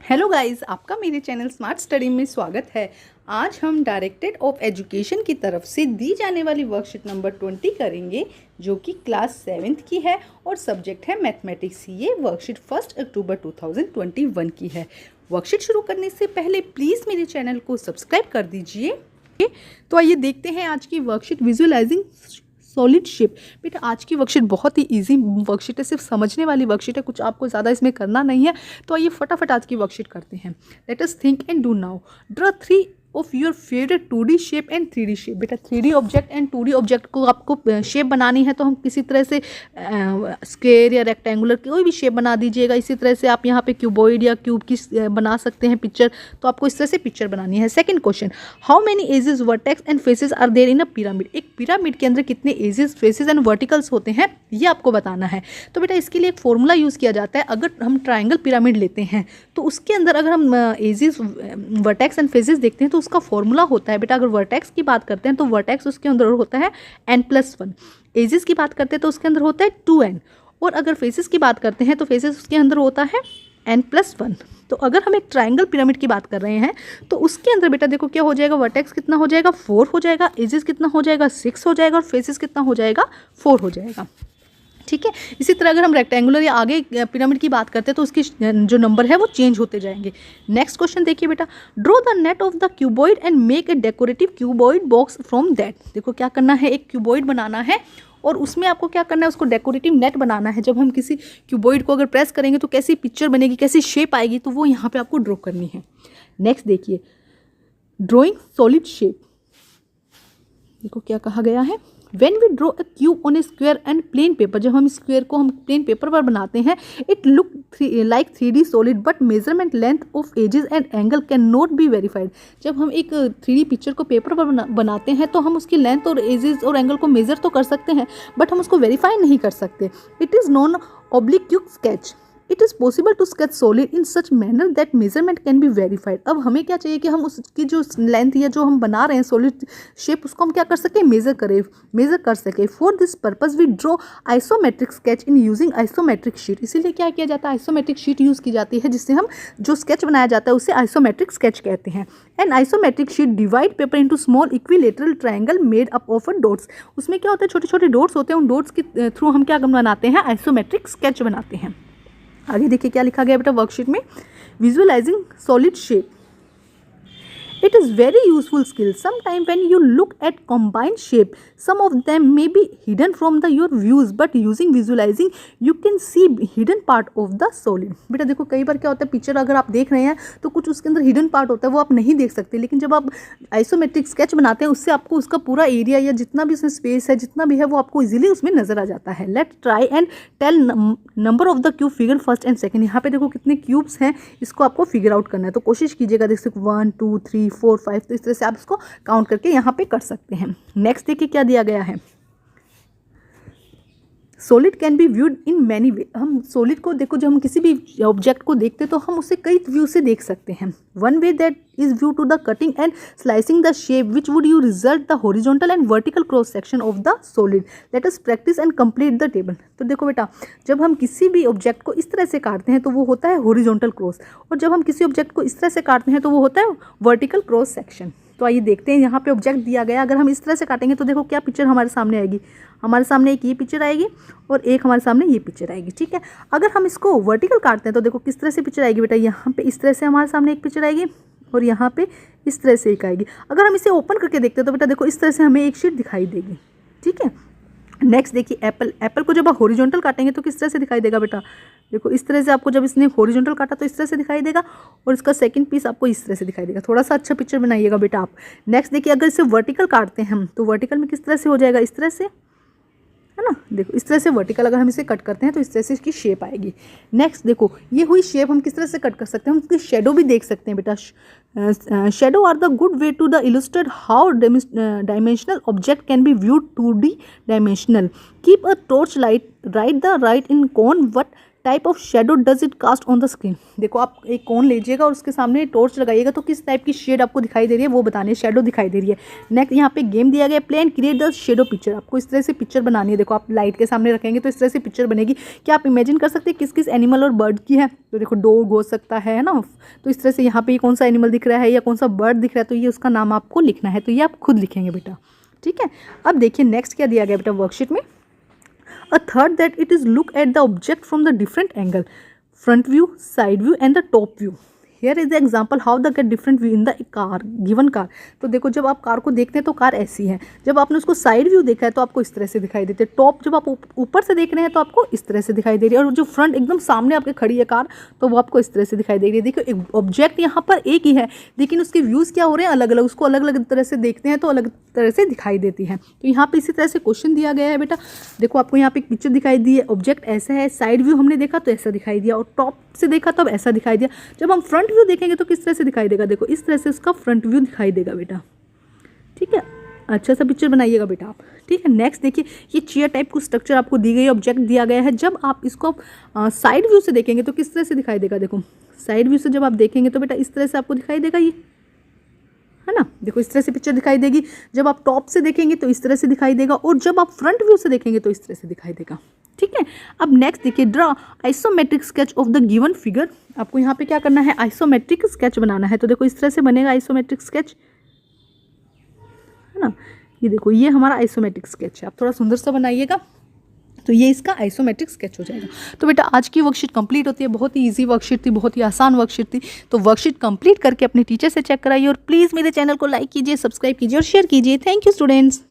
Hello guys, आपका मेरे channel smart study में स्वागत है। आज हम डायरेक्टरेट ऑफ एजुकेशन की तरफ से दी जाने वाली वर्कशीट नंबर 20 करेंगे, जो कि क्लास 7th की है और सब्जेक्ट है मैथमेटिक्स। ये वर्कशीट 1 अक्टूबर 2021 की है। वर्कशीट शुरू करने से पहले प्लीज़ मेरे चैनल को सब्सक्राइब कर दीजिए। तो आइए देखते हैं आज की वर्कशीट विजुअलाइजिंग सॉलिड शेप। बेटा आज की वर्कशीट बहुत ही इजी वर्कशीट है, सिर्फ समझने वाली वर्कशीट है, कुछ आपको ज़्यादा इसमें करना नहीं है। तो आइए फटाफट आज की वर्कशीट करते हैं। Let us think and do now. Draw 3 of your favourite 2D shape and 3D shape. बेटा 3D object and 2D object को आपको शेप बनानी है, तो हम किसी तरह से स्क्वायर या रेक्टेंगुलर कोई भी शेप बना दीजिएगा। इसी तरह से आप यहाँ पे क्यूबॉइड या क्यूब की बना सकते हैं पिक्चर, तो आपको इस तरह से पिक्चर बनानी है। Second question, how many edges, vertex and faces are there in a pyramid. एक पिरामिड के अंदर कितने एजेस, फेसेस एंड वर्टिकल्स होते हैं, ये आपको बताना है। तो बेटा इसके लिए एक फॉर्मूला यूज़ किया जाता है। अगर हम ट्राइंगल पिरामिड लेते हैं तो उसके अंदर अगर हम एजेस, वर्टेक्स एंड फेसेस देखते हैं तो उसका फॉर्मूला होता है। बेटा अगर वर्टेक्स की बात करते हैं तो वर्टेक्स उसके अंदर होता है n+1। एजेस की बात करते हैं तो उसके अंदर होता है 2n। और अगर फेसेस की बात करते हैं तो फेसेस उसके अंदर होता है n+1। तो अगर हम एक ट्राइंगल पिरामिड की बात कर रहे हैं तो उसके अंदर बेटा देखो क्या हो जाएगा, वर्टेक्स कितना हो जाएगा 4 हो जाएगा, एजेस कितना हो जाएगा 6 हो जाएगा और फेसेस कितना हो जाएगा 4 हो जाएगा। ठीक है। इसी तरह अगर हम रेक्टेंगुलर या आगे पिरामिड की बात करते हैं तो उसकी जो नंबर है वो चेंज होते जाएंगे। नेक्स्ट क्वेश्चन देखिए बेटा, draw the net of the cuboid and make a decorative cuboid box from that. देखो क्या करना है, एक क्यूबॉइड बनाना है और उसमें आपको क्या करना है, उसको डेकोरेटिव नेट बनाना है। जब हम किसी क्यूबॉइड को अगर प्रेस करेंगे तो कैसी पिक्चर बनेगी, कैसी शेप आएगी, तो वो यहाँ पे आपको ड्रॉ करनी है। नेक्स्ट देखिए, ड्रॉइंग सॉलिड शेप। देखो क्या कहा गया है, When we draw a cube on a square and plain paper, जब हम स्क्वायर को हम प्लेन पेपर पर बनाते हैं, it look like 3D solid but measurement length of edges and angle cannot be verified। जब हम एक 3D पिक्चर को पेपर पर बनाते हैं तो हम उसकी लेंथ और एजेस और एंगल को मेजर तो कर सकते हैं, बट हम उसको वेरीफाई नहीं कर सकते। It is non oblique sketch. It is possible to sketch solid in such manner that measurement can be verified. अब हमें क्या चाहिए कि हम उसकी जो लेंथ या जो हम बना रहे हैं सॉलिड शेप, उसको हम क्या कर सकें, मेजर कर सके। For this purpose we draw isometric sketch in using isometric sheet. इसीलिए क्या किया जाता है, आइसोमेट्रिक शीट यूज़ की जाती है, जिससे हम जो स्केच बनाया जाता है उसे आइसोमेट्रिक स्केच कहते हैं। And isometric sheet divide paper into small equilateral triangle made up of dots. उसमें क्या होता है, छोटे छोटे डॉट्स होते हैं, उन डॉट्स के थ्रू हम क्या बनाते हैं, आइसोमेट्रिक स्केच बनाते हैं। आगे देखिए क्या लिखा गया बेटा वर्कशीट में, visualising solid shape. It is very useful skill. Sometime when you look at combined shape, some of them may be hidden from your views, but using visualizing you can see hidden part of the solid। बेटा देखो कई बार क्या होता है, picture अगर आप देख रहे हैं तो कुछ उसके अंदर हिडन पार्ट होता है, वो आप नहीं देख सकते, लेकिन जब आप आइसोमेट्रिक स्केच बनाते हैं उससे आपको उसका पूरा एरिया या जितना भी उसमें स्पेस है, जितना भी है, वो आपको इजीली उसमें नजर आ जाता है। Let try and tell number of the cube figure first and second. यहाँ पे देखो कितने क्यूब्स हैं, इसको आपको फिगर आउट करना है, तो कोशिश कीजिएगा। देख सकते 1 2 3 4 5, तो इस तरह से आप इसको काउंट करके यहाँ पे कर सकते हैं। नेक्स्ट देखिए क्या दिया गया है, solid can be viewed in many way. हम सॉलिड को देखो, जब हम किसी भी ऑब्जेक्ट को देखते हैं तो हम उसे कई व्यू से देख सकते हैं। One way that is view to the cutting and slicing the shape which would you result the horizontal and vertical cross section of the solid. Let us practice and complete the table. तो देखो बेटा, जब हम किसी भी object को इस तरह से काटते हैं तो वो होता है हॉरिजॉन्टल क्रॉस, और जब हम किसी ऑब्जेक्ट को इस तरह से काटते हैं तो वो होता है वर्टिकल क्रॉस सेक्शन। तो आइए देखते हैं, यहाँ पे ऑब्जेक्ट दिया गया, अगर हम इस तरह से काटेंगे तो देखो क्या पिक्चर हमारे सामने आएगी। हमारे सामने एक ये पिक्चर आएगी और एक हमारे सामने ये पिक्चर आएगी। ठीक है। अगर हम इसको वर्टिकल काटते हैं तो देखो किस तरह से पिक्चर आएगी बेटा, यहाँ पे इस तरह से हमारे सामने एक पिक्चर आएगी और यहाँ पे इस तरह से एक आएगी। अगर हम इसे ओपन करके देखते हैं तो बेटा देखो इस तरह से हमें एक शीट दिखाई देगी। ठीक है। नेक्स्ट देखिए एप्पल को जब आप हॉरिजॉन्टल काटेंगे तो किस तरह से दिखाई देगा बेटा, देखो इस तरह से आपको जब इसने हॉरिजॉन्टल काटा तो इस तरह से दिखाई देगा, और इसका सेकंड पीस आपको इस तरह से दिखाई देगा। थोड़ा सा अच्छा पिक्चर बनाइएगा बेटा आप। नेक्स्ट देखिए, अगर इसे वर्टिकल काटते हैं हम तो वर्टिकल में किस तरह से हो जाएगा, इस तरह से, है ना। देखो इस तरह से वर्टिकल अगर हम इसे कट करते हैं तो इस तरह से इसकी शेप आएगी। नेक्स्ट देखो, ये हुई शेप, हम किस तरह से कट कर सकते हैं, हम उसकी शेडो भी देख सकते हैं बेटा। Shadow are the good way to the illustrate how dimensional object can be viewed 2D dimensional. Keep a torch light right in con what type of shadow does it cast on the screen. देखो आप एक कोन लीजिएगा और उसके सामने torch लगाइएगा तो किस टाइप की शेड आपको दिखाई दे रही है वो बतानी है, शेडो दिखाई दे रही है। नेक्स्ट यहाँ पे गेम दिया गया play and create the shadow picture. आपको इस तरह से पिक्चर बनानी है। देखो आप लाइट के सामने रखेंगे तो इस तरह से पिक्चर बनेगी। क्या आप इमेजिन कर सकते हैं किस किस एनिमल और बर्ड की है? तो देखो डॉग हो सकता है ना, तो इस तरह से यहाँ पे ये कौन सा एनिमल दिख रहा है या कौन सा बर्ड दिख रहा है, तो ये उसका नाम आपको लिखना है। तो ये आप खुद लिखेंगे बेटा, ठीक है। अब देखिए नेक्स्ट क्या दिया गया बेटा वर्कशीट में। A third that it is look at the object from the different angle, front view, side view and the top view. Here is the example how the get different view in the car, given car. तो देखो जब आप car को देखते हैं तो car ऐसी है, जब आपने उसको साइड व्यू देखा है तो आपको इस तरह से दिखाई देते हैं, टॉप जब आप ऊपर से देख रहे हैं तो आपको इस तरह से दिखाई दे रही है, और जो फ्रंट एकदम सामने आपके खड़ी है कार तो वो आपको इस तरह से दिखाई दे रही है। देखो एक ऑब्जेक्ट यहाँ पर एक ही है लेकिन उसके व्यूज़ क्या हो रहे हैं अलग अलग, उसको अलग अलग तरह से देखते हैं तो अलग तरह से दिखाई देती है। तो यहाँ पे इसी तरह से क्वेश्चन दिया गया है बेटा। देखो आपको यहाँ पे एक पिक्चर दिखाई दी है, ऑब्जेक्ट ऐसा है, साइड व्यू हमने देखा तो ऐसा दिखाई दिया और टॉप से देखा तो अब ऐसा दिखाई दिया। जब हम फ्रंट व्यू देखेंगे तो किस तरह से दिखाई देगा? देखो इस तरह से उसका फ्रंट व्यू दिखाई देगा बेटा, ठीक है। अच्छा सा पिक्चर बनाइएगा बेटा आप, ठीक है। नेक्स्ट देखिए ये चेयर टाइप को स्ट्रक्चर आपको दी गई, ऑब्जेक्ट दिया गया है। जब आप इसको साइड व्यू से देखेंगे तो किस तरह से दिखाई देगा? देखो साइड व्यू से जब आप देखेंगे तो बेटा इस तरह से आपको दिखाई देगा, ये है ना। देखो इस तरह से पिक्चर दिखाई देगी। जब आप टॉप से देखेंगे तो इस तरह से दिखाई देगा और जब आप फ्रंट व्यू से देखेंगे तो इस तरह से दिखाई देगा, ठीक है। अब नेक्स्ट देखिए draw isometric sketch of the given figure. आपको यहाँ पे क्या करना है? आइसोमेट्रिक स्केच बनाना है। तो देखो इस तरह से बनेगा आइसोमेट्रिक स्केच, है ना। ये देखो ये हमारा आइसोमेट्रिक स्केच है। आप थोड़ा सुंदर सा बनाइएगा तो ये इसका आइसोमेट्रिक स्केच हो जाएगा। तो बेटा आज की वर्कशीट कंप्लीट होती है। बहुत ही इजी वर्कशीट थी, बहुत ही आसान वर्कशीट थी। तो वर्कशीट कंप्लीट करके अपने टीचर से चेक कराइए और प्लीज़ मेरे चैनल को लाइक कीजिए, सब्सक्राइब कीजिए और शेयर कीजिए। Thank you students.